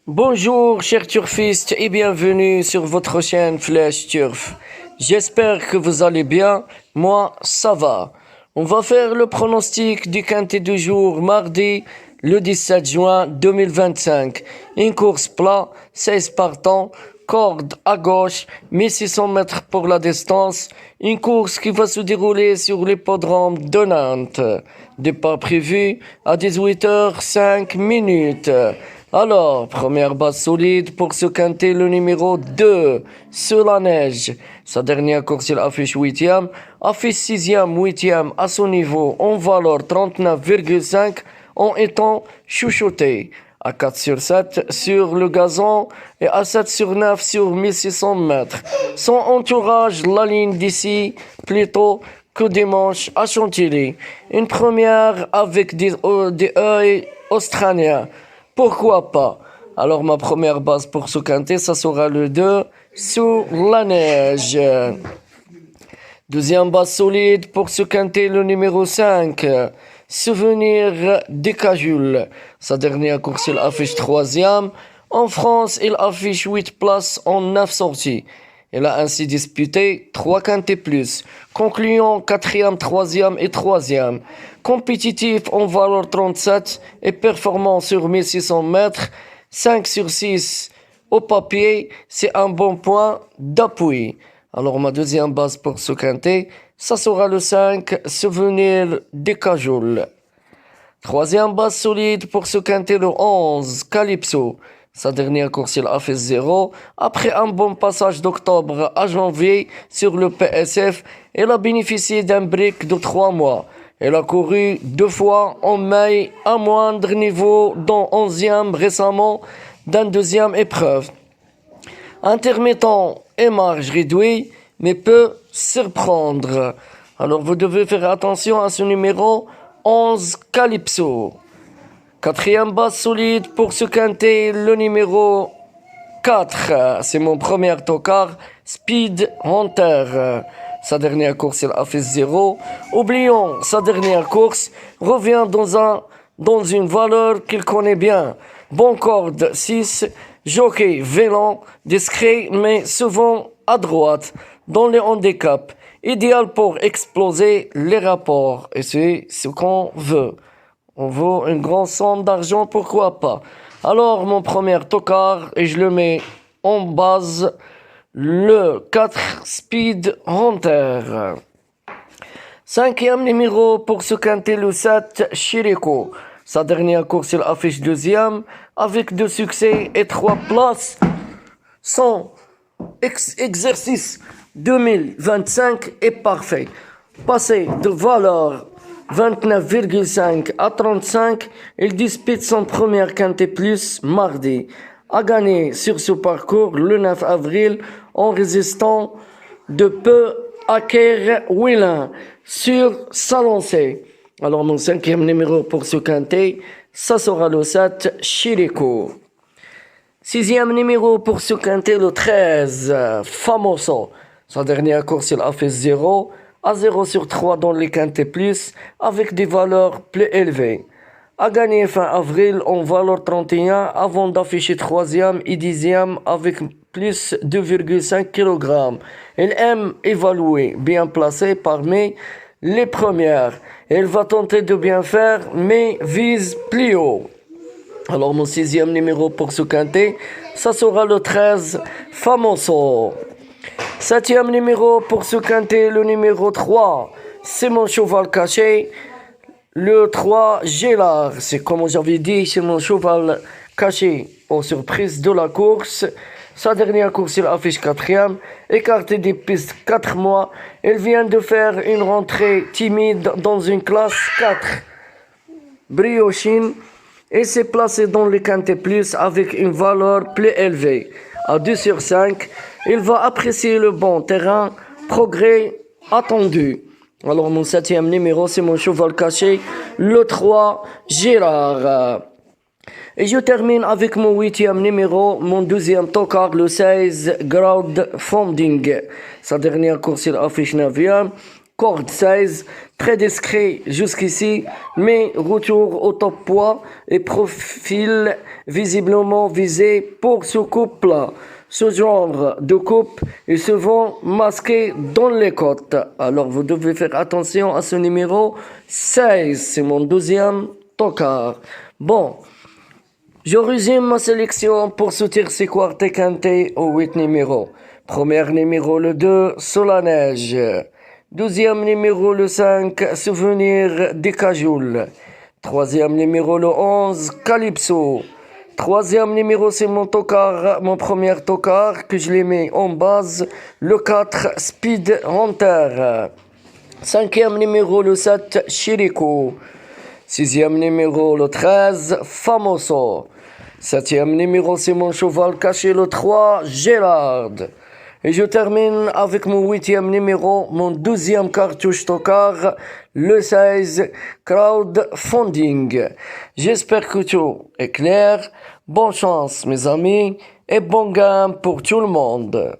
Bonjour chers turfistes et bienvenue sur votre chaîne Flash Turf. J'espère que vous allez bien, moi ça va. On va faire le pronostic du quintet du jour mardi le 17 juin 2025. Une course plat, 16 partants, corde à gauche, 1600 mètres pour la distance. Une course qui va se dérouler sur l'hippodrome de Nantes. Départ prévu à 18h05. Alors, première base solide pour ce quintet, le numéro 2, Sur la neige. Sa dernière course, il affiche 8e, affiche 6e, 8e à son niveau, en valeur 39,5 en étant chouchouté. À 4 sur 7 sur le gazon et à 7 sur 9 sur 1600 mètres. Son entourage, la ligne d'ici, plutôt que dimanche à Chantilly. Une première avec des œils australiens. Pourquoi pas? Alors ma première base pour ce quintet, ça sera le 2, Sur la neige. Deuxième base solide pour ce quintet, le numéro 5, Souvenir des Cajules. Sa dernière course, il affiche 3e. En France, il affiche 8 places en 9 sorties. Il a ainsi disputé 3 quintets plus, concluant 4e, 3e et 3e. Compétitif en valeur 37 et performant sur 1600 mètres, 5 sur 6 au papier, c'est un bon point d'appui. Alors ma deuxième base pour ce quintet, ça sera le 5, Souvenir des Cajules. Troisième base solide pour ce quintet, le 11, Calypso. Sa dernière course, il a fait 0. Après un bon passage d'octobre à janvier sur le PSF, elle a bénéficié d'un break de 3 mois. Elle a couru 2 fois en mai à moindre niveau, dont 11e récemment d'une deuxième épreuve. Intermittent et marge réduite, mais peut surprendre. Alors vous devez faire attention à ce numéro 11 Calypso. Quatrième base solide pour ce quintet, le numéro 4. C'est mon premier tocard, Speed Hunter. Sa dernière course, il a fait 0. Oublions sa dernière course, revient dans une valeur qu'il connaît bien. Bon corde 6, jockey vélant, discret mais souvent à droite, dans les handicaps. Idéal pour exploser les rapports. Et c'est ce qu'on veut. On veut une grande somme d'argent, pourquoi pas. Alors mon premier tocard, et je le mets en base, le 4 Speed Hunter. Cinquième numéro pour ce quintet, le 7 Chirico. Sa dernière course, il affiche 2e avec 2 succès et 3 places. Son exercice 2025 est parfait. Passé de valeur 29,5 à 35, il dispute son premier quintet plus mardi. A gagné sur ce parcours le 9 avril en résistant de peu à Kerr-Willin sur sa lancée. Alors mon cinquième numéro pour ce quintet, ça sera le 7 Chirico. Sixième numéro pour ce quintet, le 13 Famoso. Sa dernière course, il a fait 0 à 0 sur 3 dans les quintets plus avec des valeurs plus élevées. A gagné fin avril en valeur 31 avant d'afficher 3e et 10e avec plus 2,5 kg. Il aime évaluer, bien placé parmi les premières. Elle va tenter de bien faire mais vise plus haut. Alors mon sixième numéro pour ce quintet, ça sera le 13 Famoso. Septième numéro pour ce quintet, le numéro 3, c'est mon cheval caché. Le 3 Gélard, c'est comme j'avais dit, c'est mon cheval caché aux surprises de la course. Sa dernière course, il affiche 4e, écarté des pistes 4 mois. Il vient de faire une rentrée timide dans une classe 4. Briochine. Et s'est placé dans le quintet plus avec une valeur plus élevée. À 2 sur 5, il va apprécier le bon terrain, progrès attendu. Alors mon septième numéro, c'est mon cheval caché, le 3 Gérard. Et je termine avec mon huitième numéro, mon deuxième tocard, le 16 Crowdfunding. Sa dernière course, il affiche 9e. Corde 16, très discret jusqu'ici, mais retour au top poids et profil visiblement visé pour ce couple. Ce genre de couple est souvent masqué dans les côtes. Alors vous devez faire attention à ce numéro 16. C'est mon 12e tocard. Bon, je résume ma sélection pour soutenir ces quartet quintet aux 8 numéros. Premier numéro le 2, Sous la neige. Deuxième numéro le 5, Souvenir des Cajoules. Troisième numéro le 11, Calypso. Troisième numéro c'est mon tocard, mon premier tocard que je l'ai mis en base, le 4, Speed Hunter. Cinquième numéro le 7, Chirico. Sixième numéro le 13, Famoso. Septième numéro c'est mon cheval caché le 3, Gérard. Et je termine avec mon 8e numéro, mon 12e cartouche tocard, le 16, Crowdfunding. J'espère que tout est clair. Bonne chance mes amis et bon gain pour tout le monde.